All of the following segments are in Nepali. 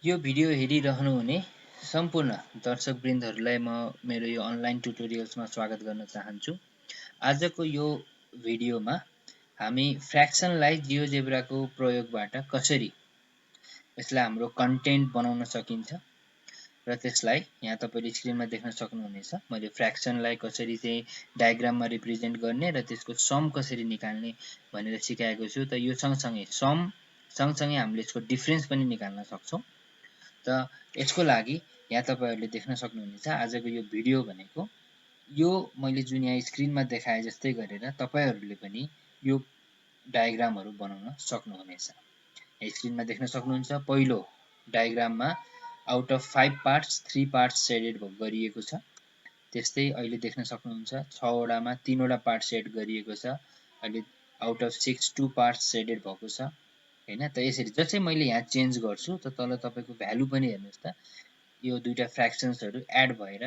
यो भिडियो हेरिरहनुहुने सम्पूर्ण दर्शकवृन्दहरूलाई म मेरो यो अनलाइन ट्युटोरियल्समा स्वागत गर्न चाहन्छु। आजको यो भिडियोमा हामी फ्र्याक्सनलाई जियोजेब्राको प्रयोगबाट कसरी यसलाई हाम्रो कन्टेन्ट बनाउन सकिन्छ र त्यसलाई यहाँ तपाईले स्क्रिनमा देख्न सक्नुहुनेछ। मैले फ्र्याक्सनलाई कसरी चाहिँ डायग्राममा रिप्रेजेन्ट गर्ने र त्यसको सम कसरी निकाल्ने भनेर सिकाएको छु। त यो सँगसँगै सम सँगसँगै हामीले यसको डिफरेन्स पनि निकाल्न सक्छौं। त यसको लागि यहाँ तपाईहरुले देख्न सक्नुहुनेछ आजको यो भिडियो भनेको यो मैले जुन यहाँ स्क्रिनमा देखाए जस्तै गरेर तपाईहरुले पनि यो डायग्रामहरु बनाउन सक्नुहुनेछ। यहाँ स्क्रिनमा देख्न सक्नुहुन्छ पहिलो डायग्राममा out of 5 parts 3 parts shaded गरिएको छ। त्यस्तै अहिले देख्न सक्नुहुन्छ 6 वटामा 3 वटा पार्ट सेड गरिएको छ। अहिले आउट अफ 6 2 पार्ट्स सेडेड भएको छ हैन। त यसरी जसै मैले यहाँ चेन्ज गर्छु त तल तपाईको भ्यालु पनि हेर्नुस् त यो दुईटा फ्र्याक्सन्सहरु एड भएर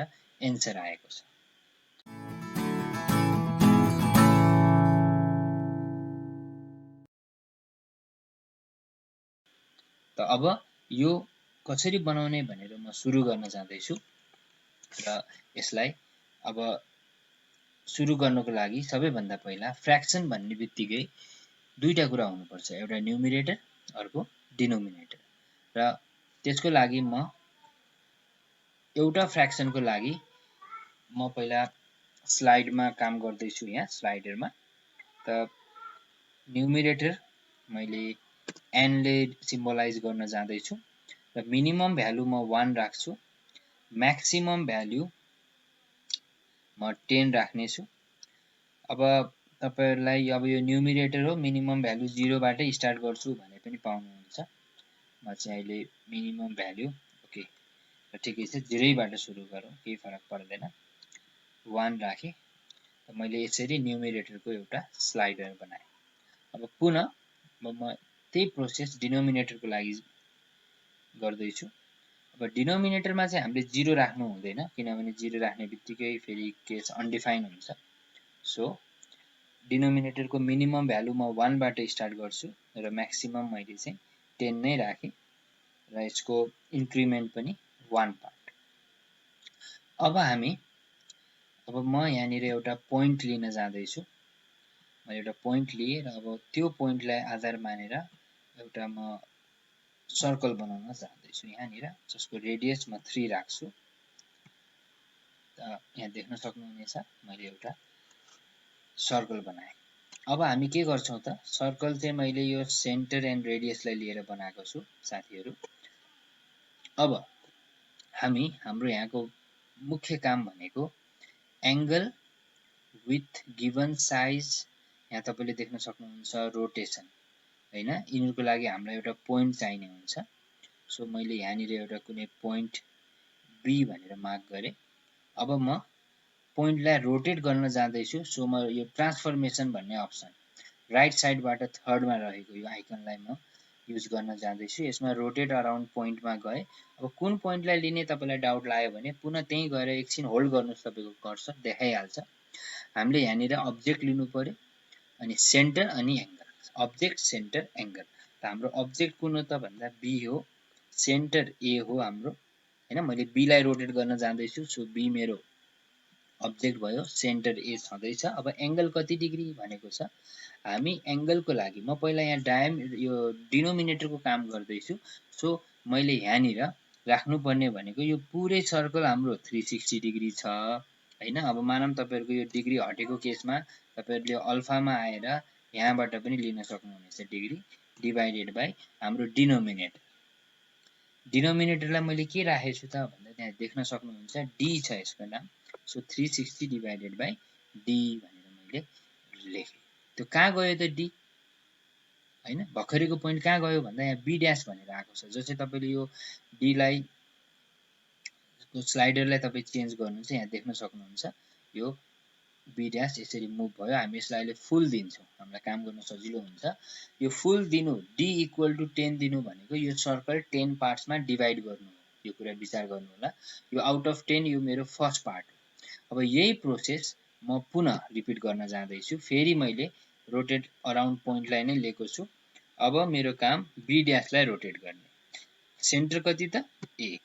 एन्सर आएको छ। त अब यो कसरी बनाउने भनेर म सुरु गर्न जाँदैछु र यसलाई अब सुरु गर्नको लागि सबैभन्दा पहिला फ्र्याक्सन भन्ने बित्तिकै दुईटा कुरा हुनुपर्छ, एउटा न्युमिरेटर अर्को डिनोमिनेटर। र त्यसको लागि म एउटा फ्र्याक्सनको लागि म पहिला स्लाइडमा काम गर्दैछु। यहाँ स्लाइडरमा त न्युमिरेटर मैले n ले सिम्बलाइज गर्न जाँदैछु र मिनिमम भ्यालु म 1 राख्छु, म्याक्सिमम भ्यालु म 10 राख्नेछु। अब तपाईहरुलाई अब यो न्युमिरेटर हो, मिनिमम भ्यालु 0 बाटै स्टार्ट गर्छु भने पनि पाउनुहुन्छ। म चाहिँ अहिले मिनिमम भ्यालु ओके र ठिकै छ 0 बाट सुरु गरौँ, केही फरक पर्दैन। 1 राखे। त मैले यसरी न्युमिरेटरको एउटा स्लाइडर बनाएँ। अब पुनः म त्यही प्रोसेस डिनोमिनेटरको लागि गर्दैछु। अब डिनोमिनेटरमा चाहिँ हामीले 0 राख्नु हुँदैन, किनभने 0 राख्ने बित्तिकै फेरि केस अनडिफाइन हुन्छ। सो डिनोमिनेटरको मिनिमम भ्यालु म 1 बाट स्टार्ट गर्छु र म्याक्सिमम मैले चाहिँ 10 नै राखे र यसको इन्क्रिमेन्ट पनि 1 पार्ट। अब म यहाँनिर एउटा पोइन्ट लिन जाँदैछु। मैले एउटा पोइन्ट लिए र अब त्यो पोइन्टलाई आधार मानेर एउटा म सर्कल बनाउन चाहदैछु यहाँनिर, जसको रेडियस म 3 राख्छु। त यहाँ देख्न सक्नुहुनेछ मैले एउटा सर्कल बनाएँ। अब हामी के गर्छौं त सर्कल चाहिँ मैले यो सेन्टर एन्ड रेडियसलाई लिएर बनाएको छु साथीहरु। अब हामी हाम्रो यहाँको मुख्य काम भनेको एंगल विथ गिवन साइज, यहाँ तपाईले देख्न सक्नुहुन्छ रोटेसन हैन। यिनीहरुको लागि हामीलाई एउटा पोइन्ट चाहिने हुन्छ। सो मैले यहाँनिर एउटा कुनै पोइन्ट B भनेर मार्क गरे। अब म पोइन्टलाई रोटेट गर्न जाँदैछु। सो म यो ट्रान्सफर्मेसन भन्ने अप्सन राइट साइडबाट थर्डमा रहेको यो आइकनलाई म युज गर्न जाँदैछु। यसमा रोटेट अराउन्ड पोइन्टमा गए। अब कुन पोइन्टलाई लिने तपाईलाई डाउट लाग्यो भने पुनः त्यही गएर एकछिन होल्ड गर्नुस्, तपाईको कर्सर देखाइहाल्छ। हामीले यहाँनिर अब्जेक्ट लिनु पर्यो अनि सेन्टर अनि एंगल, अब्जेक्ट सेन्टर एंगल। त हाम्रो अब्जेक्ट कुन हो त भन्दा B हो, सेन्टर A हो हाम्रो हैन। मैले B लाई रोटेट गर्न जाँदैछु। सो B मेरो अब्जेक्ट भयो, सेन्टर A छँदैछ। अब एंगल कति डिग्री भनेको छ, हामी एंगलको लागि म पहिला यहाँ यो डिनोमिनेटरको काम गर्दैछु। सो मैले यहाँनिर राख्नुपर्ने भनेको यो पुरै सर्कल हाम्रो 360 डिग्री छ हैन। अब मानौं तपाईहरुको यो डिग्री हटेको केसमा तपाईहरुले अल्फामा आएर यहाँबाट पनि लिन सक्नुहुनेछ डिग्री डिभाइडेड बाइ हाम्रो डिनोमिनेटर। डिनोमिनेटरलाई मैले के राखेको छु त भन्दा त्यहाँ देख्न सक्नुहुन्छ D छ यसको नाम। सो 360 डिभाइडेड बाइ D भनेर मैले लेखे। त्यो कहाँ गयो त D हैन, भर्खरको पोइन्ट कहाँ गयो भन्दा यहाँ B ड्याश भनेर आएको छ। जसै तपाईले यो D लाई स्लाइडरलाई तपाई चेन्ज गर्नुहुन्छ, यहाँ देख्न सक्नुहुन्छ यो B ड्याश यसरी मुभ भयो। हामी यसलाई अहिले फुल दिन्छौं, हामीलाई काम गर्न सजिलो हुन्छ। यो फुल दिनु D इक्वल टु 10 दिनु भनेको यो सर्कल 10 पार्ट्समा डिभाइड गर्नु हो। यो कुरा विचार गर्नु होला। यो आउट अफ 10 यो मेरो फर्स्ट पार्ट हो। अब यही प्रोसेस म पुनः रिपिट गर्न जाँदैछु। फेरि मैले रोटेट अराउन्ड पोइन्टलाई नै लिएको छु। अब मेरो काम B ड्याशलाई रोटेट गर्ने। सेन्टर कति त ए।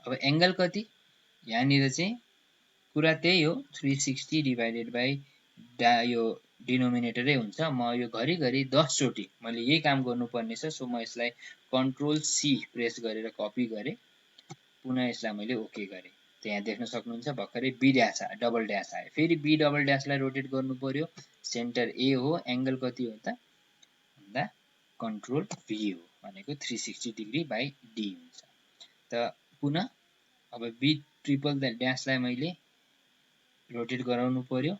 अब एंगल कति यहाँनिर चाहिँ कुरा त्यही हो 360 डिभाइडेड बाई यो डिनोमिनेटरै हुन्छ। म यो घरिघरि 10 चोटि मैले यही काम गर्नुपर्ने छ। सो म यसलाई कन्ट्रोल सी प्रेस गरेर कपी गरेँ, पुनः यसलाई मैले ओके गरेँ। त्यहाँ देख्न सक्नुहुन्छ भर्खरै बी ड्यास आयो, डबल ड्यास आयो। फेरि बी डबल ड्यासलाई रोटेट गर्नु पर्यो। सेन्टर ए हो, एंगल कति हो त भन्दा कन्ट्रोल भी हो भनेको 360 डिग्री बाई डी हुन्छ। त पुनः अब बी ट्रिपल ड्यासलाई मैले रोटेट गराउनु पर्यो।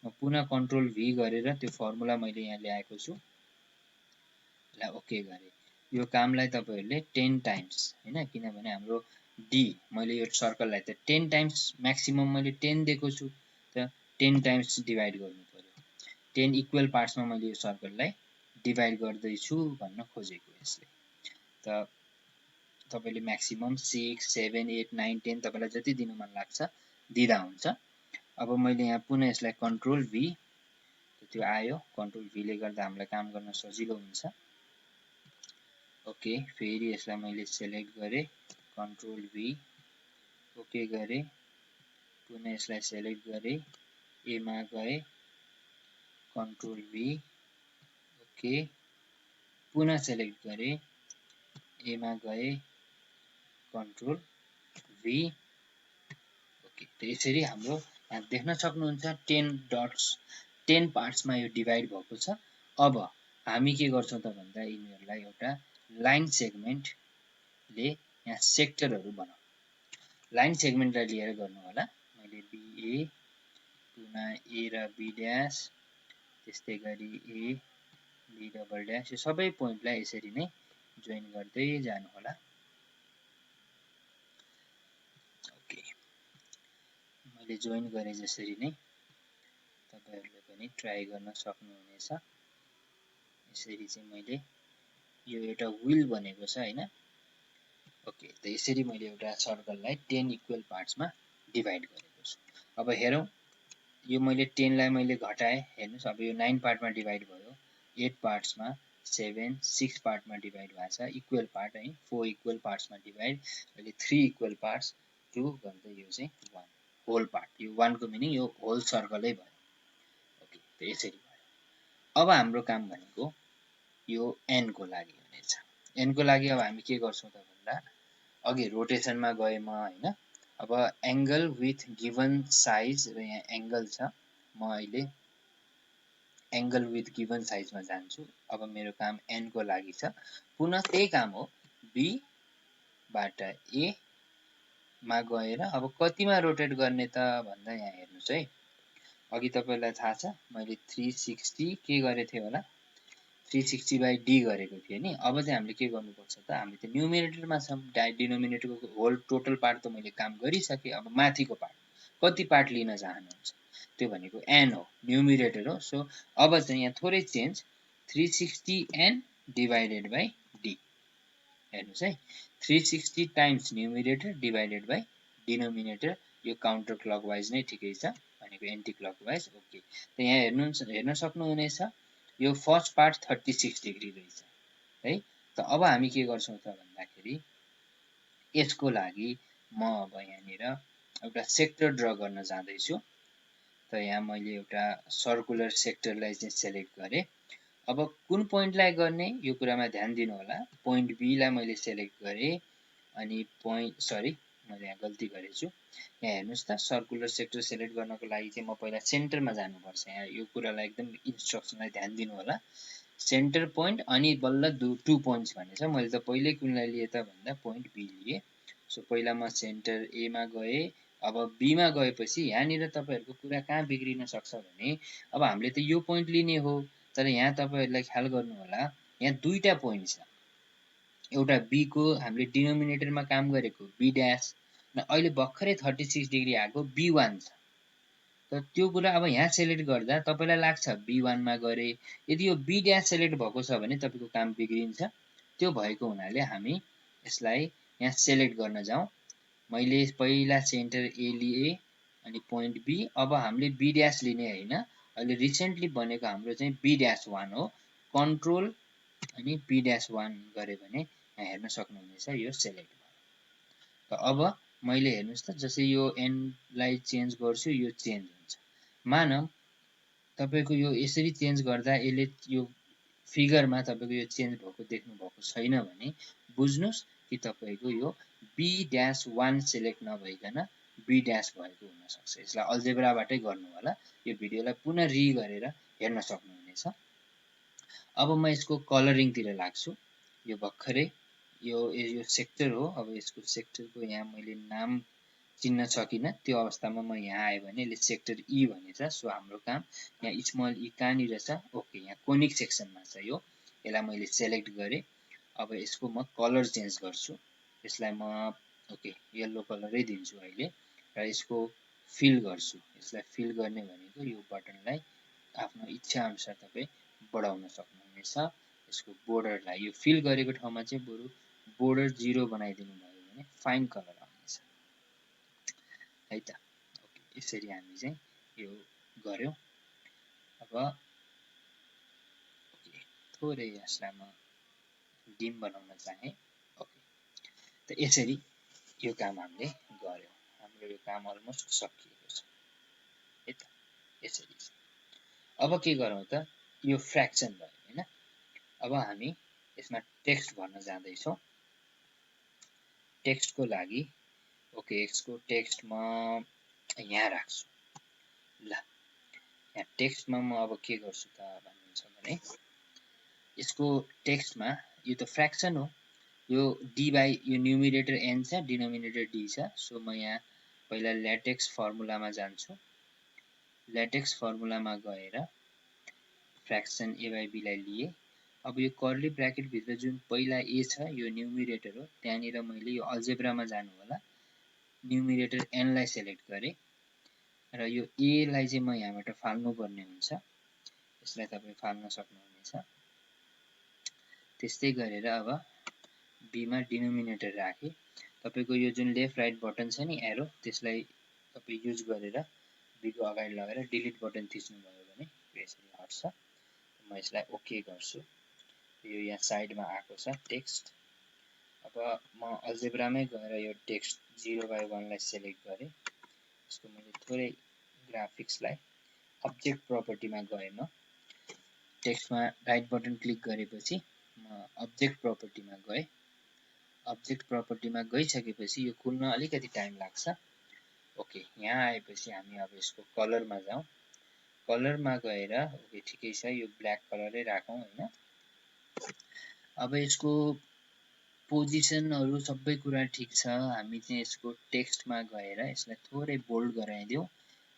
म पुनः कन्ट्रोल भी गरेर त्यो फर्मुला मैले यहाँ ल्याएको छु, यसलाई ओके गरेँ। यो कामलाई तपाईहरुले 10 टाइम्स हैन, किनभने हाम्रो डी मैले यो सर्कललाई त 10 टाइम्स म्याक्सिमम मैले 10 दिएको छु, त 10 टाइम्स डिभाइड गर्नु पर्यो। 10 इक्वल पार्ट्समा मैले यो सर्कललाई डिभाइड गर्दै छु भन्न खोजेको यसले। त तपाईले म्याक्सिमम 6 7 8 9 10 तपाईलाई जति दिन मन लाग्छ दिदा हुन्छ। अब मैले यहाँ पुनः यसलाई कन्ट्रोल भी, त्यो आयो, कन्ट्रोल भी ले गर्दा हामीलाई काम गर्न सजिलो हुन्छ। ओके, फेरि यसलाई मैले सेलेक्ट गरेँ, कन्ट्रोल भी ओके गरेँ, पुनः यसलाई सेलेक्ट गरेँ, ए मा गए, कन्ट्रोल भी ओके, पुनः सेलेक्ट गरेँ, ए मा गए, कन्ट्रोल भी ओके। त यसरी हाम्रो यहाँ देख्न सक्नुहुन्छ 10 डट्स 10 पार्ट्समा यो डिभाइड भएको छ। अब हामी के गर्छौं त भन्दा यिनीहरुलाई एउटा लाइन सेगमेन्टले यहाँ सेक्टरहरु बनाऊ। लाइन सेगमेन्टलाई लिएर गर्नु होला। मैले बीए, पुनः ए र बी ड्यास, त्यस्तै गरी ए बी डबल ड्यास, यो सबै पोइन्टलाई यसरी नै जोइन गर्दै जानु होला। ओके, मैले जोइन गरे जसरी नै तपाईहरुले पनि ट्राई गर्न सक्नुहुनेछ। यसरी चाहिँ मैले यो एउटा व्हील बनेको छ हैन। ओके, त यसरी मैले एउटा सर्कललाई 10 इक्वल पार्ट्समा डिभाइड गरेको छु। अब हेरौं, यो मैले 10 लाई मैले घटाए, हेर्नुस् अब यो 9 पार्टमा डिभाइड भयो, 8 पार्ट्समा, 7 6 पार्टमा डिभाइड भएको छ, इक्वल पार्ट है, 4 इक्वल पार्ट्समा डिभाइड, अहिले 3 इक्वल पार्ट्स, 2 गर्दै यो चाहिँ 1 होल पार्ट। यो 1 को मिनिङ यो होल सर्कलै भयो। ओके, त यसरी भयो। अब हाम्रो काम भनेको यो एन को लागि हुनेछ। एन को लागि अब हामी के गर्छौं त भन्दा अघि रोटेसनमा गए म हैन। अब एंगल विथ गिवन साइज र यहाँ एंगल छ, म अहिले एंगल विथ गिवन साइजमा जान्छु। अब मेरो काम एन को लागि छ। पुनः त्यही काम हो, बी बाट ए मा गएर अब कतिमा रोटेट गर्ने त भन्दा यहाँ हेर्नुस् है, अघि तपाईलाई थाहा छ मैले 360 के गरे थिए होला, 360 बाई डी गरेको थिए नि। अब चाहिँ हामीले के गर्नुपर्छ त, हामी त न्युमिनेटरमा छौं, डिनोमिनेटरको होल टोटल पार्ट त मैले काम गरिसके। अब माथिको पार्ट कति पार्ट लिन चाहनुहुन्छ, त्यो भनेको एन हो, न्युमिनेटर हो। सो अब चाहिँ यहाँ थोरै change, 360 N divided by D. हेर्नुस् है, 360 times numerator divided by denominator. यो काउन्टर क्लकवाइज नै ठिकै छ, भनेको एन्टी क्लकवाइज। ओके, त यहाँ हेर्न सक्नुहुनेछ यो फर्स्ट पार्ट 36 डिग्री रहेछ है। त अब हामी के गर्छौं त भन्दाखेरि यसको लागि म अब यहाँनिर एउटा सेक्टर ड्रा गर्न जाँदै छु। त यहाँ मैले एउटा सर्कुलर सेक्टरलाई चाहिँ सेलेक्ट गरे। अब कुन पोइन्टलाई गर्ने यो कुरामा ध्यान दिनु होला। पोइन्ट बी लाई मैले सेलेक्ट गरे, अनि मैले यहाँ गल्ती गरेछु। यहाँ हेर्नुस् त, सर्कुलर सेक्टर सेलेक्ट गर्नको लागि चाहिँ म पहिला सेन्टरमा जानुपर्छ। यहाँ यो कुरालाई एकदम इन्स्ट्रक्सनलाई ध्यान दिनु होला। सेन्टर पोइन्ट अनि बल्ल 2 पोइन्ट्स भनेछ। मैले त पहिल्यै कुनलाई लिए त भन्दा पोइन्ट बी लिए। सो पहिला म सेन्टर ए मा गए। अब बी मा गएपछि यहाँनिर तपाईहरुको कुरा कहाँ बिग्रिन सक्छ भने, अब हामीले त यो पोइन्ट लिने हो, तर यहाँ तपाईहरुलाई ख्याल गर्नु होला, यहाँ दुईटा पोइन्ट छ। एउटा बी को हामीले डिनोमिनेटरमा काम गरेको बी ड्यास, र अहिले भर्खरै 36 डिग्री आएको बी1 छ। त त्यो कुरा अब यहाँ सेलेक्ट गर्दा तपाईलाई लाग्छ बी1 मा गरे, यदि यो बी ड्यास सेलेक्ट भएको छ भने तपाईको काम बिग्रिन्छ। त्यो भएको हुनाले हामी यसलाई यहाँ सेलेक्ट गर्न जाउँ। मैले पहिला सेन्टर ए लिए, अनि पोइन्ट बी। अब हामीले बी ड्यास लिने हैन, अहिले रिसेन्टली बनेको हाम्रो चाहिँ बी ड्यास 1 हो। कन्ट्रोल अनि बी ड्यास 1 गरे भने यहाँ हेर्न सक्नुहुनेछ यो सेलेक्ट भयो। त अब मैले हेर्नुहोस् त जसै यो एन्डलाई चेन्ज गर्छु यो चेन्ज हुन्छ। मानौँ तपाईको यो यसरी चेन्ज गर्दा यसले यो फिगरमा तपाईको यो चेन्ज भएको देख्नु भएको छैन भने बुझ्नुस् कि तपाईको यो B-1 सेलेक्ट नभइकन B- भएको हुन सक्छ। यसलाई अल्जेब्राबाटै गर्नु होला। यो भिडियोलाई पुनः रि गरेर हेर्न सक्नुहुनेछ। अब म यसको कलरिङतिर लाग्छु। यो भर्खरै यो सेक्टर हो। अब यसको सेक्टरको यहाँ मैले नाम चिन्न सकिनँ। त्यो अवस्थामा म यहाँ आएँ भने यसले सेक्टर ई भनेछ। सो हाम्रो काम यहाँ स्मल ई कहाँनिर छ? ओके, यहाँ कोनिक सेक्सनमा छ यो। यसलाई मैले सेलेक्ट गरेँ। अब यसको म कलर चेन्ज गर्छु। यसलाई म ओके येल्लो कलरै दिन्छु अहिले र यसको फिल गर्छु। यसलाई फिल गर्ने भनेको यो बटनलाई आफ्नो इच्छा अनुसार तपाईँ बढाउन सक्नुहुनेछ। यसको बोर्डरलाई यो फिल गरेको ठाउँमा चाहिँ बरु बोर्डर 0 बनाइदिनु भयो भने फाइन कलर आउनेछ है त। ओके, यसरी हामी चाहिँ यो गर्यौं। अब ओके थोरै यसलाई म डिम बनाउन चाहे। ओके, त यसरी यो काम हामीले गर्यौं। हाम्रो यो काम अलमोस्ट सकिएको छ है त। यसरी अब के गरौँ त? यो फ्र्याक्सन भयो हैन। अब हामी यसमा टेक्स्ट भर्न जाँदैछौँ। टेक्स्टको लागि ओके यसको टेक्स्ट म यहाँ राख्छु। ल, यहाँ टेक्स्टमा म अब के गर्छु त भन्नुहुन्छ भने यसको टेक्स्टमा यो त फ्र्याक्सन हो। यो डी बाई यो न्युमिरेटर एन छ, डिनोमिनेटर डी छ। सो म यहाँ पहिला ल्याटेक्स फर्मुलामा जान्छु। ल्याटेक्स फर्मुलामा गएर फ्र्याक्सन ए बाई बीलाई लिए। अब यो कर्ली ब्र्याकेट भित्र जुन पहिला ए छ यो न्युमिरेटर हो। त्यहाँनिर मैले यो अल्जेब्रामा जानु होला। न्युमिरेटर एनलाई सेलेक्ट गरेँ र यो ए लाई चाहिँ म यहाँबाट फाल्नु पर्ने हुन्छ। यसलाई तपाईँ फाल्न सक्नुहुनेछ। त्यस्तै गरेर अब बीमा डिनोमिनेटर राखेँ। तपाईको यो जुन लेफ्ट राइट बटन छ नि एरो, त्यसलाई तपाईँ युज गरेर बीको अगाडि लगाएर डिलिट बटन थिच्नुभयो भने यसरी हट्छ। म यसलाई ओके गर्छु। यो यहाँ साइडमा आएको छ टेक्स्ट। अब म अल्जेब्रामै गएर यो टेक्स्ट 0/1 लाई सेलेक्ट गरेँ। यसको मैले थोरै ग्राफिक्सलाई अब्जेक्ट प्रपर्टीमा गएँ। म टेक्स्टमा राइट बटन क्लिक गरेपछि म अब्जेक्ट प्रपर्टीमा गएँ। अब्जेक्ट प्रपर्टीमा गइसकेपछि यो खुल्न अलिकति टाइम लाग्छ। ओके, यहाँ आएपछि हामी अब यसको कलरमा जाउँ। कलरमा गएर ओके ठिकै छ, यो ब्ल्याक कलरै राखौँ हैन। अब यसको पोजिसनहरु सबै कुरा ठिक छ। हामी चाहिँ यसको टेक्स्टमा गएर यसलाई थोरै बोल्ड गराइदिउँ।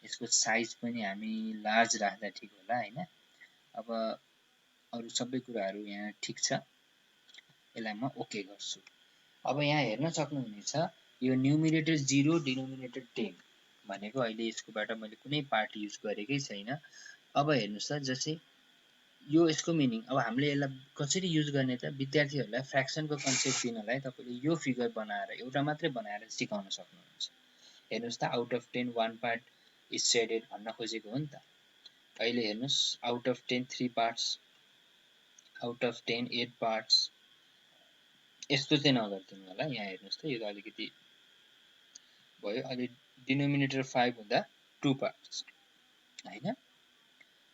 यसको साइज पनि हामी लार्ज राख्दा ठिक होला हैन। अब अरु सबै कुराहरु यहाँ ठिक छ। यसलाई म ओके गर्छु। अब यहाँ हेर्न सक्नुहुनेछ यो न्युमिरेटर 0 डिनोमिनेटर 10 भनेको अहिले यसकोबाट मैले कुनै पार्ट युज गरेकै छैन। अब हेर्नुस् त जसै यो यसको मिनिङ अब हामीले यसलाई कसरी युज गर्ने त? विद्यार्थीहरुलाई फ्र्याक्सनको कन्सेप्ट दिनलाई तपाईले यो फिगर बनाएर एउटा मात्रै बनाएर सिकाउन सक्नुहुन्छ। हेर्नुस् त out of 10 1 part is shaded भन्न खोजेको हो नि त। अहिले हेर्नुस् out of 10 3 parts, out of 10 8 parts. यस्तो चाहिँ नगर्दिनु होला। यहाँ हेर्नुस् त यो त अलिकति भयो। अलि डिनोमिनेटर 5 हुँदा 2 पार्ट्स हैन।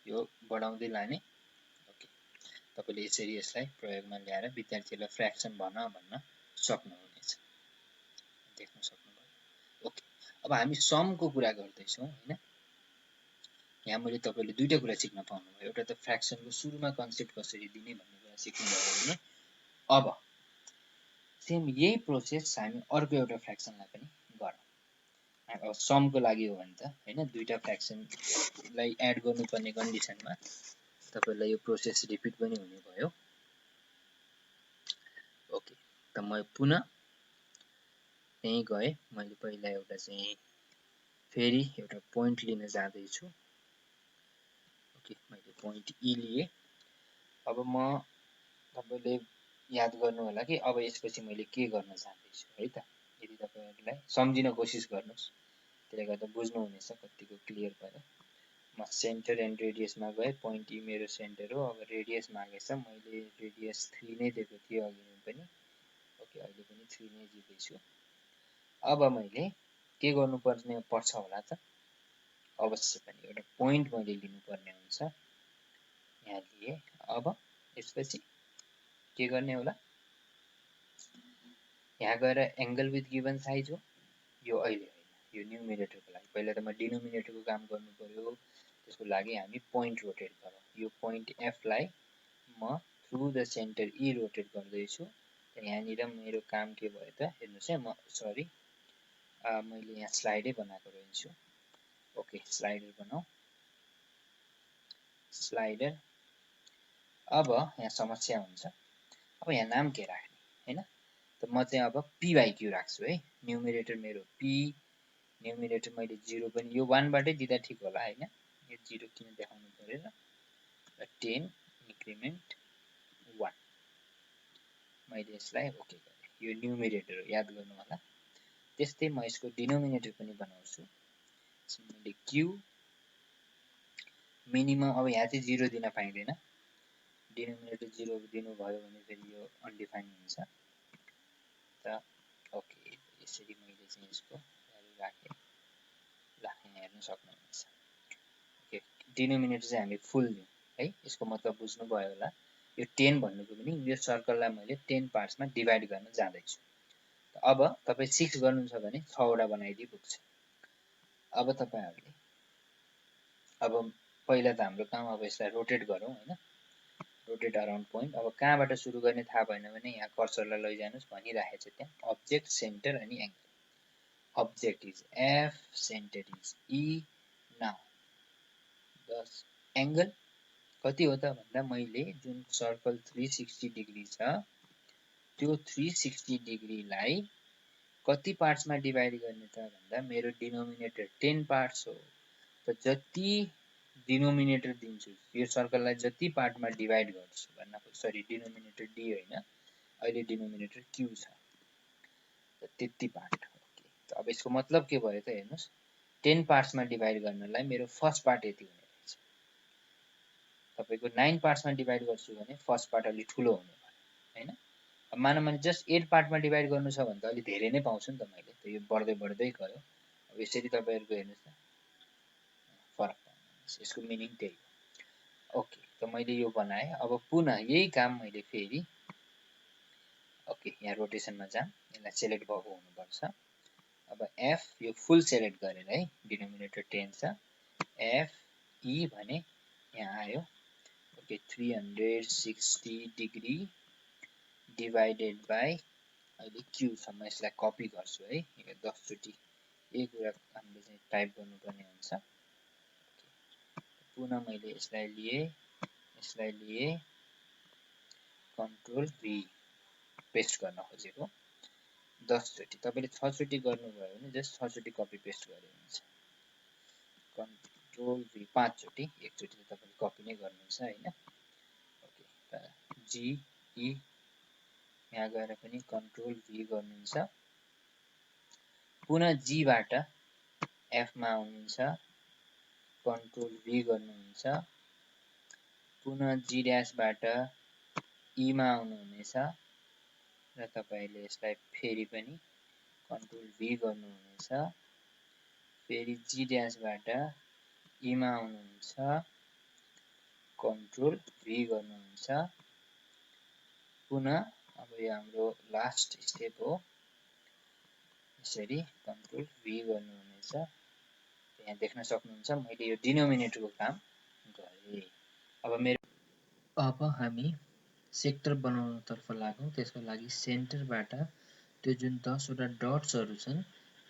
यो बढाउँदै लाने। ओके, तपाईले यसरी यसलाई प्रयोगमा ल्याएर विद्यार्थीहरुलाई फ्र्याक्सन भन्न सक्नुहुनेछ। देख्न सक्नुभयो। ओके, अब हामी समको कुरा गर्दै छौं हैन। यहाँ मैले तपाईले दुईटा कुरा सिक्न पाउनुभयो। एउटा त फ्र्याक्सनको सुरुमा कन्सेप्ट कसरी दिने भन्ने कुरा सिक्नुभयो भने अब सेम यही प्रोसेस हामी अर्को एउटा फ्र्याक्सनलाई पनि गरौँ। अब समको लागि हो भने त हैन, दुईटा फ्र्याक्सनलाई एड गर्नुपर्ने कन्डिसनमा तपाईलाई यो प्रोसेस रिपिट पनि हुने भयो। ओके, त म पुनः त्यही गए। मैले पहिला एउटा चाहिँ फेरि एउटा पोइन्ट लिन जाँदै छु। ओके, मैले पोइन्ट ई लिए। अब म तपाईले याद गर्नु होला कि अब यसपछि मैले के गर्न चाहन्दै छु है त। यदि तपाईहरुलाई सम्झिन कोसिस गर्नुस्, त्यसले गर्दा बुझ्नु हुनेछ कतिको क्लियर भयो। म सेन्टर एन्ड रेडियसमा गए। पोइन्ट ई मेरो सेन्टर हो। अब रेडियस मागेछ, मैले रेडियस 3 नै दिएको थिएँ अघि पनि। ओके अहिले पनि 3 नै जित्दैछु। अब मैले के पर्छ होला त, अवश्य पनि एउटा पोइन्ट मैले लिनुपर्ने हुन्छ। यहाँ लिए। अब यसपछि के गर्ने होला, यहाँ गएर एंगल विथ गिवन साइज हो, यो अहिले होइन, यो न्युमिनेटरको लागि। पहिला त म डिनोमिनेटरको काम गर्नु पर्यो, त्यसको लागि हामी पोइन्ट रोटेट गरौँ। यो पोइन्ट एफ लाई म through the centre E rotate गर्दैछु। यहाँनिर मेरो काम के भयो त, हेर्नुहोस् है, म सरी मैले यहाँ स्लाइडै बनाएको रहेछु। ओके, स्लाइडर बनाऊ, स्लाइडर। अब यहाँ समस्या हुन्छ, अब यहाँ नाम के राख्ने हैन, त म चाहिँ अब p बाई q राख्छु है। न्युमिनेटर मेरो p, न्युमिनेटर मैले 0 पनि, यो 1 बाटै दिँदा ठिक होला हैन, यो 0 किन देखाउनु पर्यो र 10 इन्क्रिमेन्ट 1 मैले यसलाई ओके गरेँ। यो न्युमिनेटर हो, याद गर्नु होला। त्यस्तै म यसको डिनोमिनेटर पनि बनाउँछु। मैले q मिनिमम, अब यहाँ चाहिँ 0 दिन पाइँदैन, डिनोमिनेटर 0 दिनु भयो भने फेरि यो अनडिफाइन्ड हुन्छ। त ओके, यसरी मैले चाहिँ यसको भ्यालु राखेँ। ल, यहाँ हेर्न सक्नुहुन्छ। ओके, डिनोमिनेटर चाहिँ हामी फुल दिउँ है, यसको मतलब बुझ्नुभयो होला। यो 10 भन्नुको पनि यो सर्कललाई मैले 10 पार्ट्समा डिभाइड गर्न जाँदैछु। अब तपाईँ 6 गर्नुहुन्छ भने 6 वटा बनाइदिइ पुग्छ। अब तपाईहरुले, अब पहिला त हाम्रो काम, अब यसलाई रोटेट गरौँ हैन, रोटेट अराउन्ड पोइन्ट। अब कहाँबाट सुरु गर्ने थाहा भएन भने यहाँ कर्सरलाई लैजानुस्, भनिराखेको छ त्यहाँ अब्जेक्ट, सेन्टर अनि angle. Object is F, centre is E. Now the angle कति हो त भन्दा, मैले जुन सर्कल 360 डिग्री छ, त्यो 360 डिग्रीलाई कति पार्ट्समा डिभाइड गर्ने त भन्दा, मेरो डिनोमिनेटर 10 पार्ट्स हो। त जति डिनोमिनेटर दिन्छु, यो सर्कललाई जति पार्टमा डिभाइड गर्छु भन्न, सरी डिनोमिनेटर डी होइन, अहिले डिनोमिनेटर क्यू छ, त त्यति पार्ट। ओके, त अब यसको मतलब के भयो त हेर्नुस्, 10 पार्ट्समा डिभाइड गर्नलाई मेरो फर्स्ट पार्ट यति हुने रहेछ। तपाईको 9 पार्ट्समा डिभाइड गर्छु भने फर्स्ट पार्ट अलि ठुलो हुने भयो हैन। अब मानौँ भने जस्ट 8 पार्टमा डिभाइड गर्नु छ भने त अलि धेरै नै पाउँछु नि त मैले, त यो बढ्दै बढ्दै गयो। अब यसरी तपाईहरुको हेर्नुस् न फरक पाउनुहुन्छ, यसको मिनिङ त्यही हो। ओके, त मैले यो बनाएँ। अब पुनः यही काम मैले फेरि, ओके, यहाँ रोटेसनमा जाम, यसलाई सेलेक्ट भएको हुनुपर्छ। अब एफ, यो फुल सेलेक्ट गरेर है, डिनोमिनेटर 10 छ, एफ ई भने यहाँ आयो। ओके, 360 डिग्री डिभाइडेड बाई, अहिले क्यू छ, म यसलाई कपी गर्छु है, यो 10 चोटि यही कुरा हामीले चाहिँ टाइप गर्नुपर्ने हुन्छ। पुनः मैले यसलाई लिए, कन्ट्रोल भी पेस्ट गर्न खोजेको 10 चोटि। तपाईले 6 चोटि गर्नुभयो भने जस्ट 6 चोटि कपी पेस्ट गरे हुन्छ। कन्ट्रोल भी 5 चोटि, एक चोटि त तपाईले कपी नै गर्नुहुन्छ हैन। ओके, त जी ई, यहाँ गएर पनि कन्ट्रोल भी गर्नुहुन्छ। पुनः जी बाट एफ मा आउनुहुन्छ, कन्ट्रोल भी गर्नुहुन्छ। पुनः जी ड्याश बाट ई मा आउनुहुनेछ र तपाईले यसलाई फेरि पनि कन्ट्रोल भी गर्नुहुनेछ। फेरि जी ड्याश बाट ई मा आउनुहुन्छ, कन्ट्रोल भी गर्नुहुन्छ। पुनः अब यो हाम्रो लास्ट स्टेप हो, यसरी कन्ट्रोल भी गर्नुहुनेछ। यहाँ देख्न सक्नुहुन्छ मैले यो डिनोमिनेटरको काम गरेँ। अब हामी सेक्टर बनाउनतर्फ लागौँ। त्यसको लागि सेन्टरबाट त्यो जुन 10 वटा डट्सहरु छन्,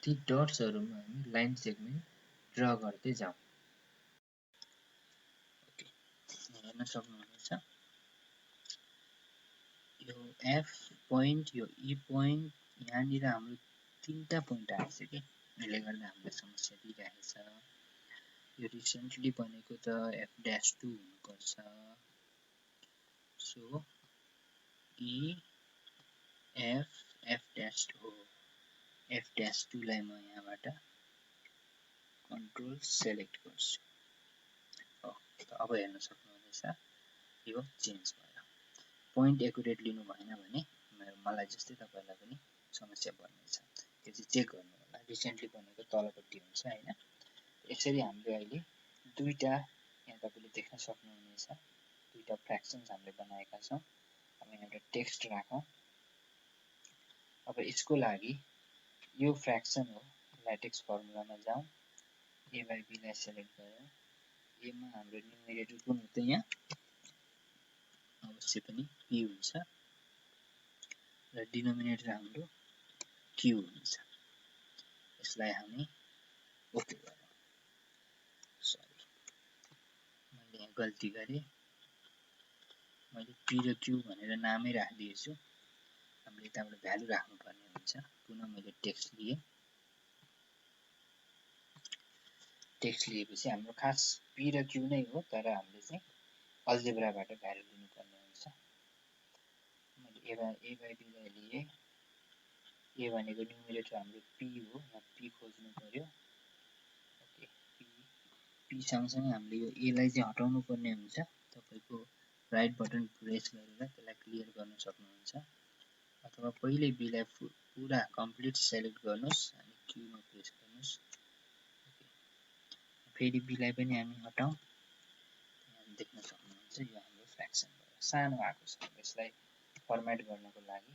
ती डट्सहरुमा हामी लाइन सेगमेन्ट ड्रा गर्दै जाउँ। ओके, हेर्न सक्नुहुन्छ यो एफ पोइन्ट, यो ई पोइन्ट, यहाँनिर हाम्रो 3टा पोइन्ट आएछ कि, यसले गर्दा हामीलाई समस्या दिइरहेछ। यो रिसेन्टली बनेको त f'2 हुनुपर्छ। सो ई f हो, f'2 लाई म यहाँबाट कन्ट्रोल सेलेक्ट गर्छु। अब हेर्न सक्नुहुनेछ यो चेन्ज भयो। पोइन्ट एकुरेट लिनु भएन भने मलाई जस्तै तपाईहरुलाई पनि समस्या पर्नेछ। त्यो चाहिँ चेक गर्नु होला। रिसेन्टली बनेको तलपट्टि हुन्छ हैन। यसरी हामीले अहिले दुईटा यहाँ तपाईले देख्न सक्नुहुनेछ। दुईटा फ्र्याक्सन्स हामीले बनाएका छौं। अब यहाँ एउटा टेक्स्ट राखौं। अब यसको लागि यो फ्र्याक्सन हो। ल्याटेक्स फर्मुलामा जाउँ। a by b लाई सिलेक्ट गरौँ। a मा हाम्रो न्युमेरेटर कुन हो त यहाँ अवश्य पनि p हुन्छ र डिनोमिनेटर हाम्रो q हुन्छ। यसलाई हामी ओके गरौँ। सरी मैले यहाँ गल्ती गरे। मैले p र q भनेर नामै राखिदिएछु। हामीले यताबाट भ्यालु राख्नु पर्ने हुन्छ। पुनः मैले टेक्स्ट लिए। टेक्स्ट लिएपछि हाम्रो खास p र q नै हो, तर हामीले चाहिँ अल्जेब्राबाट भ्यालु लिनु पर्ने हुन्छ। मैले a by b लाई लिए। a भनेको न्युमेरेटर हाम्रो p हो। यहाँ p खोज्नु पर्यो। ओके p सँगसँगै हामीले यो a लाई चाहिँ हटाउनु पर्ने हुन्छ। तपाईको राइट बटन प्रेस गरेर त्यसलाई क्लियर गर्न सक्नुहुन्छ। अथवा पहिले b लाई पुरा कम्प्लिट सेलेक्ट गर्नुस् अनि q मा प्रेस गर्नुस्। ओके फेरि b लाई पनि हामी हटाउँ। यहाँ देख्न सक्नुहुन्छ यो हाम्रो फ्र्याक्सन भयो। सानो आएको छ। यसलाई फर्मेट गर्नको लागि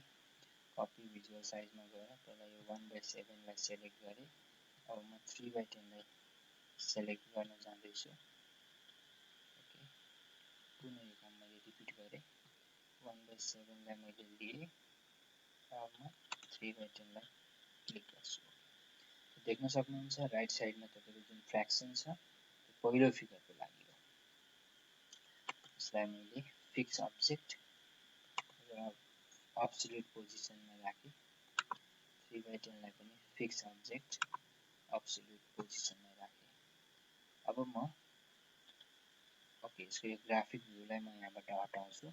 कपी भिजुअल साइजमा गएर पहिला यो 1/7 लाई सेलेक्ट गरे। अब म 3/10 लाई सेलेक्ट गर्न जाँदैछु। ओके पुनः यो काम मैले रिपिट गरे। 1/7 लाई मैले लिए। अब म 3/10 लाई क्लिक गर्छु। देख्न सक्नुहुन्छ राइट साइडमा तपाईको जुन फ्र्याक्सन छ त्यो पहिलो फिगरको लागि हो। यसलाई मैले फिक्स अब्जेक्ट र अब्सोल्युट पोजिसनमा राखे। 3/10 लाई पनि फिक्स अब्जेक्ट अब्सोल्युट पोजिसनमा राखे। अब म ओके यसको यो ग्राफिक भ्यूलाई म यहाँबाट हटाउँछु।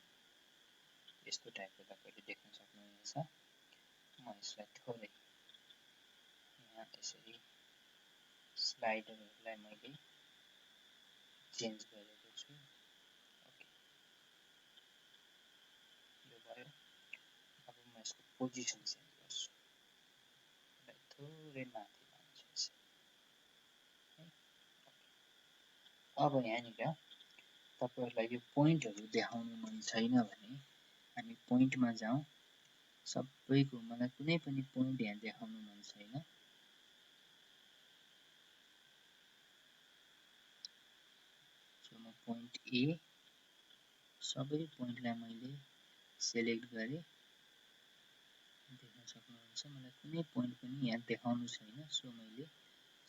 यस्तो टाइपको तपाईले देख्न सक्नुहुनेछ। म यसलाई थोरै यहाँ यसरी स्लाइडरहरुलाई मैले चेन्ज गरेको छु। ओके यो भयो। अब म यसको पोजिसन चेन्ज गर्छु। यसलाई थोरै माथि लान्छु यसरी। अब यहाँनिर तपाईहरुलाई यो पोइन्टहरु देखाउनु मन छैन भने हामी पोइन्टमा जाउँ। सबैको मलाई कुनै पनि पोइन्ट यहाँ देखाउनु मन छैन। सो म पोइन्ट ए सबै पोइन्टलाई मैले सेलेक्ट गरे। देख्न सक्नुहुन्छ मलाई कुनै पोइन्ट पनि यहाँ देखाउनु छैन। सो मैले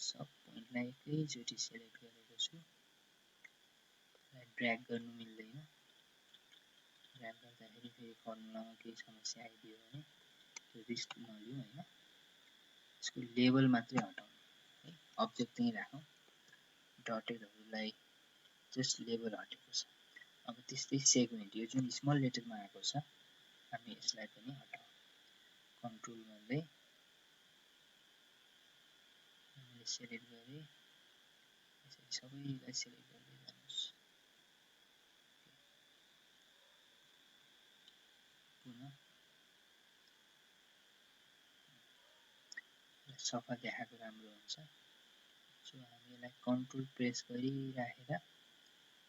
सब पोइन्टलाई एकैचोटी सेलेक्ट गरेको छु। ड्र्याग गर्नु मिल्दैन। ड्र्याग गर्दाखेरि फेरि फर्मुलामा केही समस्या आइदियो भने त्यो रिस्क नलिउँ हैन। यसको लेबल मात्रै हटाउँ है। अब्जेक्ट चाहिँ राखौँ। डटेडहरुलाई जस्ट लेबल हटेको छ। अब त्यस्तै सेगमेन्ट यो जुन स्मल लेटरमा आएको छ हामी यसलाई पनि हटाउँ। कन्ट्रोल गर्दै मैले सेलेक्ट गरे। यसरी सबैलाई सेलेक्ट गर्दै जानुस्। पुनः सफा देखाएको राम्रो हुन्छ। सो हामी यसलाई कन्ट्रोल प्रेस गरिराखेर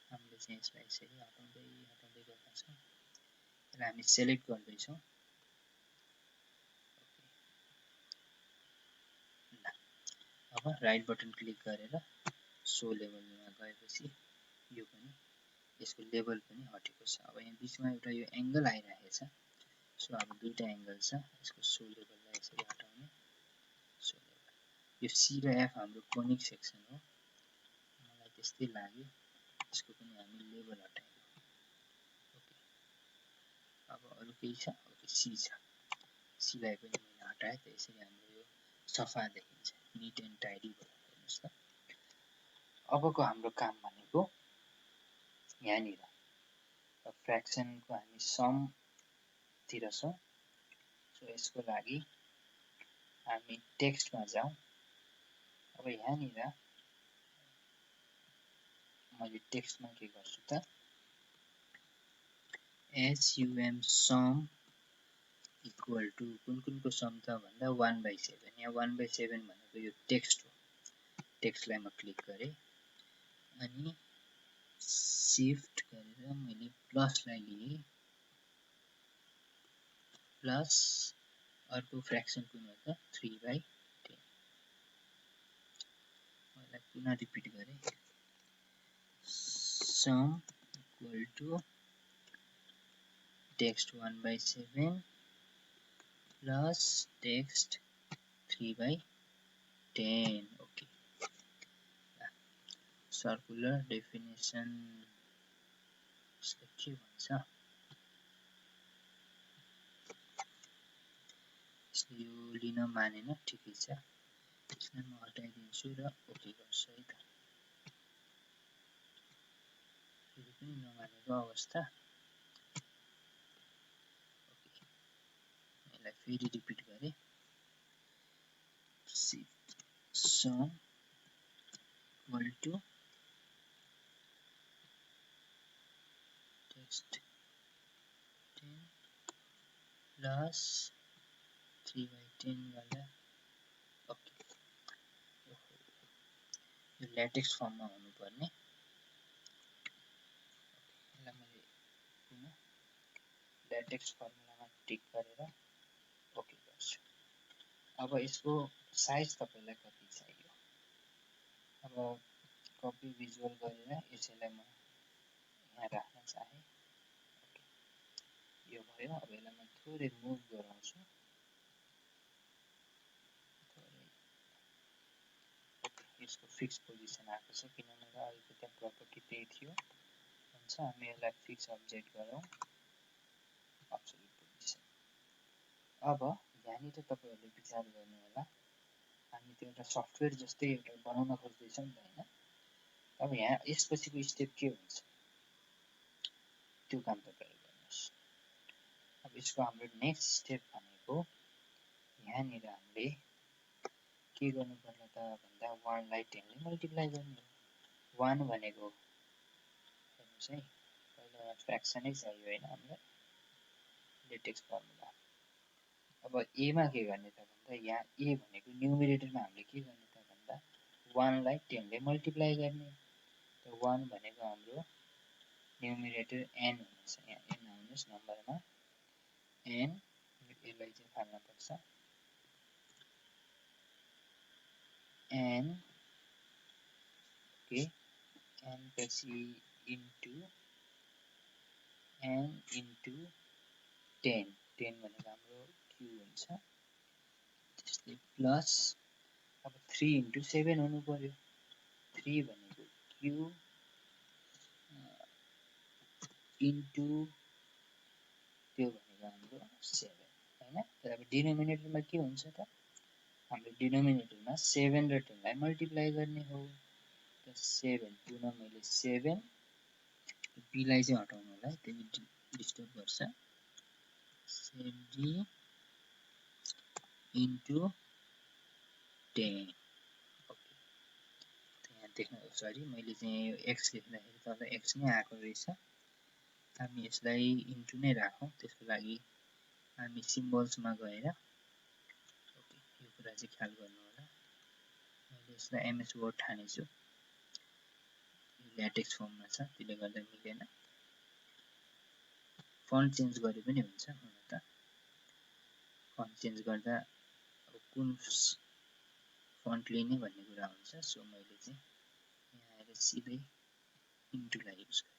हामीले चाहिँ यसलाई यसरी हटाउँदै गएका छौं। यसलाई हामी सेलेक्ट गर्दैछौं। अब राइट बटन क्लिक गरेर सो लेभलमा गएपछि यो पनि यसको लेभल पनि हटेको छ। अब यहाँ बीचमा एउटा यो एंगल आइरहेछ। सो अब दुईटा एंगल छ। यसको सो लेभललाई यसरी हटाउने। सो लेभल यो सी र एफ हाम्रो कोनिक सेक्सन हो। मलाई त्यस्तै लाग्यो। यसको पनि हामी लेभल हटायौं। ओके अब अरु केही छ? ओके सी छ। सी लाई पनि मैले हटाए। त्यसरी हाम्रो यो सफा देखिन्छ। नीट एन्ड टाइडी भयो। हेर्नुस् त। अबको हाम्रो काम भनेको यहाँनिर फ्र्याक्सनको हामी सम तिर छौं। सो यसको लागि हामी टेक्स्टमा जाउँ। अब यहाँनिर मैले टेक्स्टमा के गर्छु त sum sum इक्वल टु कुनको सम त भन्दा 1/7 यहाँ 1/7 भनेको यो टेक्स्ट हो टेक्स्टलाई म क्लिक गरेँ अनि शिफ्ट गरेर मैले प्लसलाई लिएँ प्लस अर्को फ्र्याक्सन कुन हो त 3/10 मलाई पुनः रिपिट गरेँ sum equal to text 1/7 plus text 3/10 okay circular definition के भन्छ यो लिन मानेन ठिकै छ यसलाई म हटाइदिन्छु र ओके गर्छु है त फेरि पनि नमानेको अवस्था यसलाई फेरि रिपिट गरेँ sum equal to text 10 plus 3/10 गर्दा ओके यो ल्याटेक्स फर्ममा हुनुपर्ने यसलाई मैले पुनः ल्याटेक्स फर्मुलामा टिक गरेर ओके गर्छु अब यसको साइज तपाईलाई कति चाहियो अब कपी भिजुअल गरेर यसैलाई म यहाँ राख्न चाहे यो भयो अब यसलाई म थोरै मुभ गराउँछु यसको फिक्स पोजिसन आएको छ किनभने अहिलेको त्यहाँ प्रपर्टी त्यही थियो हुन्छ हामी यसलाई फिक्स अब्जेक्ट गरौँ अब्सोल्युट पोजिसन अब यहाँनिर तपाईहरुले विचार गर्नु होला हामी त्यो एउटा सफ्टवेयर जस्तै एउटा बनाउन खोज्दैछौँ नि हैन अब यहाँ यसपछिको स्टेप के हुन्छ त्यो काम तपाईहरु गर्नुस् अब यसको हाम्रो नेक्स्ट स्टेप भनेको यहाँनिर हामीले के गर्नु पर्ला त भन्दा 1 लाई 10 ले मल्टिप्लाई गर्ने हो 1 भनेको हेर्नुस् है पहिला फ्र्याक्सनै चाहियो हैन हामीलाई ल्याटेक्स फर्मुला अब a मा के गर्ने त भन्दा यहाँ a भनेको न्युमरेटरमा हामीले के गर्ने त भन्दा 1 लाई 10 ले मल्टिप्लाई गर्ने त 1 भनेको हाम्रो न्युमरेटर n हुनेछ यहाँ n आउनुस् नम्बरमा n यसलाई चाहिँ फाल्न पर्छ n ओके n पछि इन्टु n इन्टु 10 10 भनेको हाम्रो q हुन्छ त्यसले प्लस अब 3 इन्टु 7 हुनु पर्यो 3 भनेको q इन्टु त्यो भनेको हाम्रो 7 हैन तर अब डिनोमिनेटरमा के हुन्छ त हाम्रो डिनोमिनेटरमा 7 र 10 लाई मल्टिप्लाई गर्ने हो त 7 पुनः मैले 7 b लाई चाहिँ हटाउनु होला त्यसले डिस्टर्ब गर्छ 7d इन्टु 10 ओके यहाँ देख्न सरी मैले चाहिँ यो x लेख्दाखेरि तल x नै आएको रहेछ हामी यसलाई इन्टु नै राखौं त्यसको लागि हामी सिम्बल्समा गएर ओके यो कुरा चाहिँ ख्याल गर्नु होला मैले यसलाई एमएस वर्ड ठानेछु ल्याटेक्स फर्ममा छ त्यसले गर्दा मिलेन फन्ट चेन्ज गरे पनि हुन्छ हुन त फन्ट चेन्ज गर्दा अब कुन फन्ट लिने भन्ने कुरा हुन्छ सो मैले चाहिँ यहाँ आएर सिधै इन्टुलाई युज गरेँ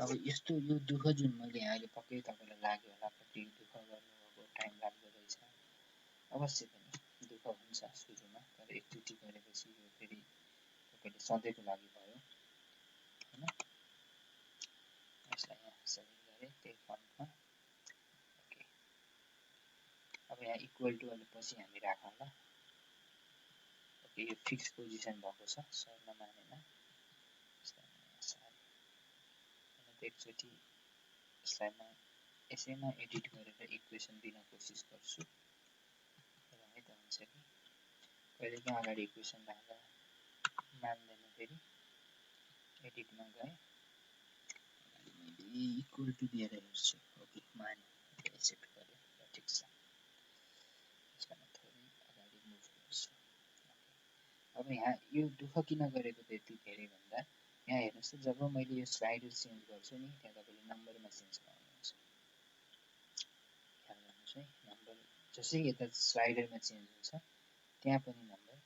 अब यस्तो यो दुःख जुन मैले अहिले पक्कै तपाईलाई लाग्यो होला कति दुःख गर्नुभएको टाइम लाग्दो रहेछ अवश्य पनि दुःख हुन्छ सुरुमा तर एकचोटि गरेपछि यो फेरि तपाईले सधैँको लागि भयो हैन यसलाई यहाँ सेलेक्ट गरे त्यही फन्टमा ओके अब यहाँ इक्वल टु अलि पछि हामी राखौँ ल ओके यो फिक्स पोजिसन भएको छ सर्न मानेन एकचोटि यसलाई म यसैमा एडिट गरेर इक्वेसन दिन कोसिस गर्छु र है त हुन्छ कि कहिलेकाहीँ अगाडि इक्वेसन राख्दा मान्दैन फेरि एडिटमा गएँ मैले इक्वल टु दिएर हेर्छु ओके मान्यो एक्सेप्ट गरेँ ल ठिक अब यहाँ यो दुःख किन गरेको त्यति धेरै भन्दा यहाँ हेर्नुहोस् त जब मैले यो स्लाइडर चेन्ज गर्छु नि त्यहाँ तपाईँले नम्बरमा चेन्ज गर्नुहुन्छ ख्याल गर्नुहोस् है नम्बर जसै यता स्लाइडरमा चेन्ज हुन्छ त्यहाँ पनि नम्बर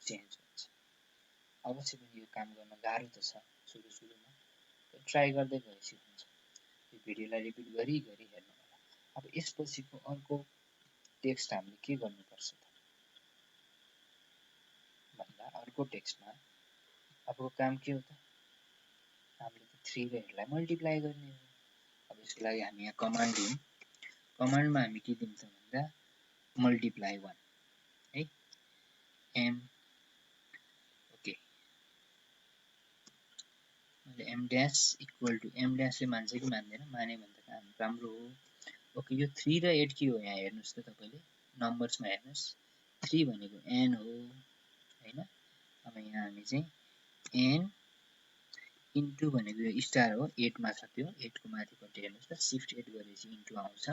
चेन्ज हुन्छ अवश्य पनि यो काम गर्न गाह्रो त छ सुरुमा ट्राई गर्दै गएपछि हुन्छ यो भिडियोलाई रिपिट गरी हेर्नु होला अब यसपछिको अर्को टेक्स्ट हामीले के गर्नुपर्छ त भन्दा अर्को टेक्स्टमा अबको काम के हो त हामीले त 3 र 8 लाई मल्टिप्लाई गर्ने हो अब यसको लागि हामी यहाँ कमान्ड दिउँ कमान्डमा हामी के दिन्छ भन्दा मल्टिप्लाई 1 है एम ओके मैले M dash equal to M ड्यासले मान्छ कि मान्दैन माने भने त काम राम्रो हो ओके यो 3 र 8 के हो यहाँ हेर्नुहोस् त तपाईँले नम्बर्समा हेर्नुहोस् 3 भनेको एन हो हैन अब यहाँ हामी चाहिँ एन इन्टु भनेको यो स्टार हो 8 मा छ त्यो 8 को माथिपट्टि हेर्नुहोस् त शिफ्ट 8 गरेपछि इन्टु आउँछ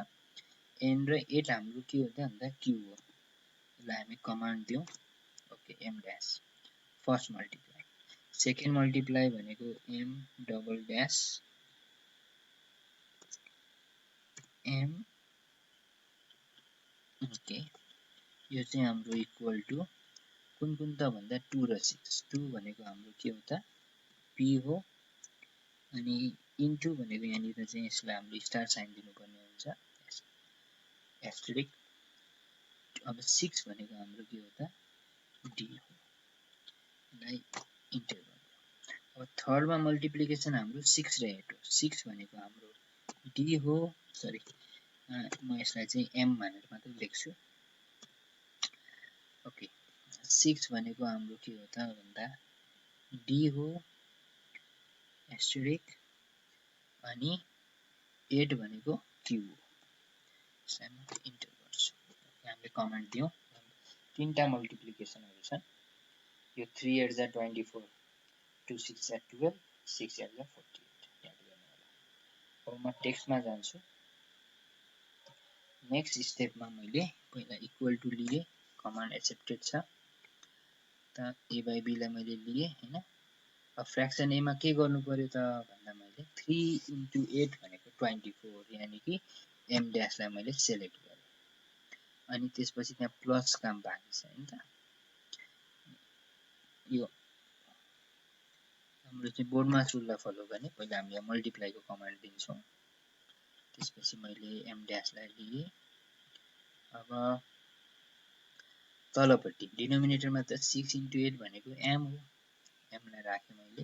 एन र 8 हाम्रो के हो त भन्दा क्यू हो यसलाई हामी कमान्ड दिउँ okay M dash first multiply second multiply भनेको M double dash M okay यो चाहिँ हाम्रो इक्वल टु कुन त भन्दा 2 र 6 2 भनेको हाम्रो के हो त पी हो अनि इन्टु भनेको यहाँनिर चाहिँ यसलाई हामीले स्टार साइन दिनुपर्ने हुन्छ एस्टेरिक अब 6 भनेको हाम्रो के हो त डी हो यसलाई इन्टर गर्नु अब थर्डमा मल्टिप्लिकेसन हाम्रो 6 र 8 हो 6 भनेको हाम्रो डी हो सरी म यसलाई चाहिँ एम भनेर मात्र लेख्छु ओके 6 भनेको हाम्रो के हो त भन्दा डी हो एस्टेरिक अनि 8 भनेको क्यू हो यसलाई म इन्टर गर्छु हामीले कमान्ड दियौँ तीनटा मल्टिप्लिकेसनहरु छन् यो 3 8 जा 24 2 6 जा 12 6 8 जा 48 याद गर्नु होला अब म टेक्स्टमा जान्छु नेक्स्ट स्टेपमा मैले पहिला इक्वल टु लिए कमान्ड एक्सेप्टेड छ त a by b लाई मैले लिए हैन अब फ्र्याक्सन a मा के गर्नु पर्यो त भन्दा मैले 3 इन्टु 8 भनेको 24 यानी कि m ड्यास लाई मैले सेलेक्ट गरे अनि त्यसपछि त्यहाँ प्लस काम बाँकी छ हैन त यो हाम्रो चाहिँ बोर्डमा रुललाई फलो गर्ने पहिला हामी यहाँ मल्टिप्लाई को कमान्ड दिन्छौं त्यसपछि मैले m ड्यास लाई लिए अब तलपट्टि डिनोमिनेटरमा त 6 इन्टु 8 भनेको m हो m लाई राखे मैले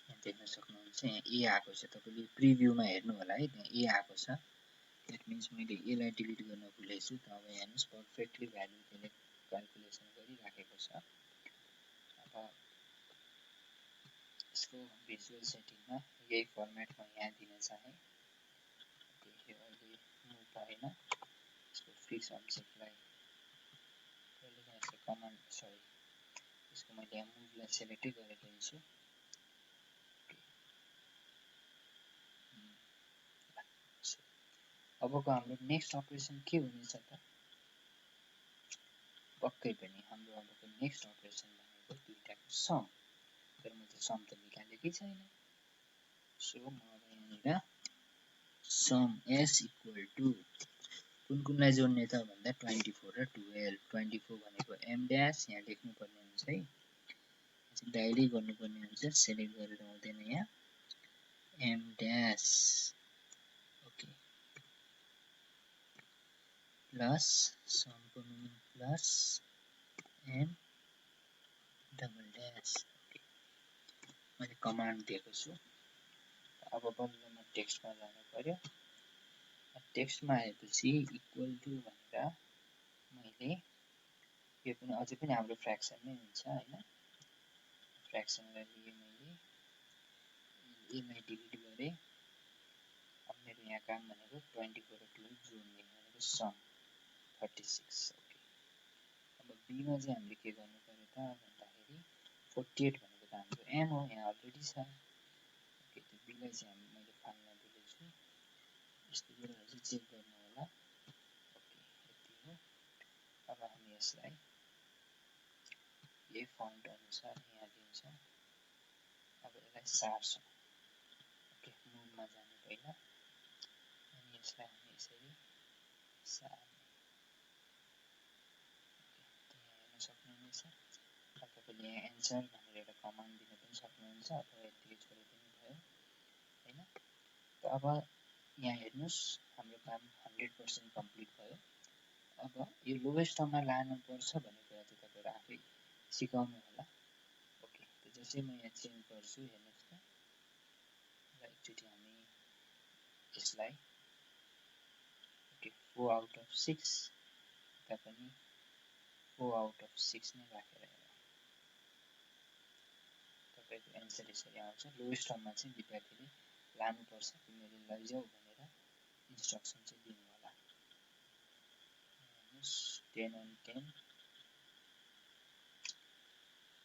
यहाँ देख्न सक्नुहुन्छ यहाँ a आएको छ तपाईले प्रिभ्यूमा हेर्नु होला है त्यहाँ a आएको छ दैट मिन्स मैले a लाई डिलिट गर्न भुलेछु त अब हेर्नुस् परफेक्टली भ्यालु त्यसले क्याल्कुलेसन गरिराखेको छ अब यसको भिजुअल सेटिङमा यही फर्मेटमा यहाँ दिन चाहे यो अहिले मुभ भएन यसको फिक्स अब्जेक्टलाई पहिले यसको कमान्ड सरी यसको मैले यहाँ मुभलाई सेलेक्टै गरेर ल्याउँछु अबको हाम्रो नेक्स्ट अपरेसन के हुनेछ त पक्कै पनि हाम्रो अबको नेक्स्ट अपरेसन भनेको दुईटाको सम तर म चाहिँ सम त निकालेकै छैन सो म अब यहाँनिर सम s इक्वल टु कुनलाई जोड्ने त भन्दा 24 र 12 24 भनेको m ड्यास यहाँ लेख्नु पर्ने हुन्छ है चाहिँ डाइरेक्टली गर्नुपर्ने हुन्छ सेलेक्ट गरेर हुँदैन यहाँ m ड्यास ओके प्लस समको meaning plus m double dash okay मैले कमान्ड दिएको छु अब बल्ल म टेक्स्टमा जानु पर्यो टेक्स्टमा आएपछि इक्वल टु भनेर मैले यो पनि अझै पनि हाम्रो फ्र्याक्सन नै हुन्छ हैन फ्र्याक्सनलाई लिए मैले यसलाई डिलिट गरे अब मेरो यहाँ काम भनेको 24 र 12 जोड्ने भनेको सम 36 ओके अब b मा चाहिँ हामीले के गर्नु पर्यो त भन्दाखेरि 48 भनेको त हाम्रो m हो यहाँ अलरेडी छ ओके त्यो b लाई चाहिँ मैले फाल्न भुलेछु यस्तो कुराहरु चाहिँ चेक गर्नु होला ओके यति हो अब यसलाई यही फन्ट अनुसार यहाँ दिन्छ। अब यसलाई सार्छौँ। ओके, मुभमा जाने पहिला अनि यसलाई हामी यसरी सार्ने। यहाँ हेर्न सक्नुहुनेछ। तपाईँले यहाँ एन्सर भनेर एउटा कमान्ड दिन पनि सक्नुहुन्छ अथवा यतिकै छोडिदिनु भयो हैन। अब यहाँ हेर्नुस्, हाम्रो काम 100% कम्प्लिट भयो। अब यो लोएस्टमा लानुपर्छ भन्ने कुरा चाहिँ तपाईहरु आफै सिकाउनु होला। ओके, जसै म यहाँ चेन्ज गर्छु हेर्नुस् त। र एकचोटि हामी यसलाई ओके 4 आउट अफ 6 यता पनि 4 आउट अफ 6 नै राखेर तपाईको एन्सर यसरी आउँछ। लोएस्टमा चाहिँ विद्यार्थीले लानुपर्छ, तिमीले लैजाऊ भनेर इन्स्ट्रक्सन चाहिँ दिनु होला। 10 on 10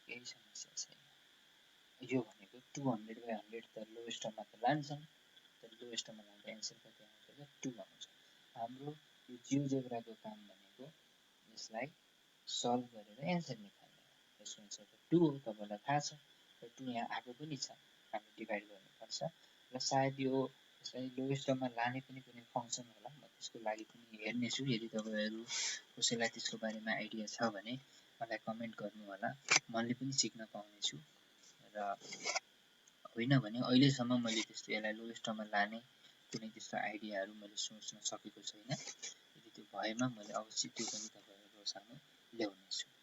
केही समस्या छैन। यो भनेको 200/100 त लोएस्टमा त लान्छन्, तर लोएस्टमा लाँदा एन्सर कति आउँछ त 2 आउँछ। हाम्रो यो जियोजेब्राको काम भनेको यसलाई सल्भ गरेर एन्सर निकाल्ने हो। यसको एन्सर त 2 हो, तपाईलाई थाहा छ। र 2 यहाँ आएको पनि छ, हामी डिभाइड गर्नुपर्छ। र सायद यो यसलाई लोएस्टमा लाने पनि कुनै फंक्सन होला, म त्यसको लागि पनि हेर्नेछु। यदि तपाईहरु कसैलाई त्यसको बारेमा आइडिया छ भने मलाई कमेन्ट गर्नु होला, मैले पनि सिक्न पाउनेछु। र होइन भने अहिलेसम्म मैले त्यस्तो यसलाई लोएस्टमा लाने कुनै त्यस्तो आइडियाहरु मैले सोच्न सकेको छैन। यदि त्यो भएमा मैले अवश्य त्यो पनि तपाईहरुको सामु ल्याउनेछु।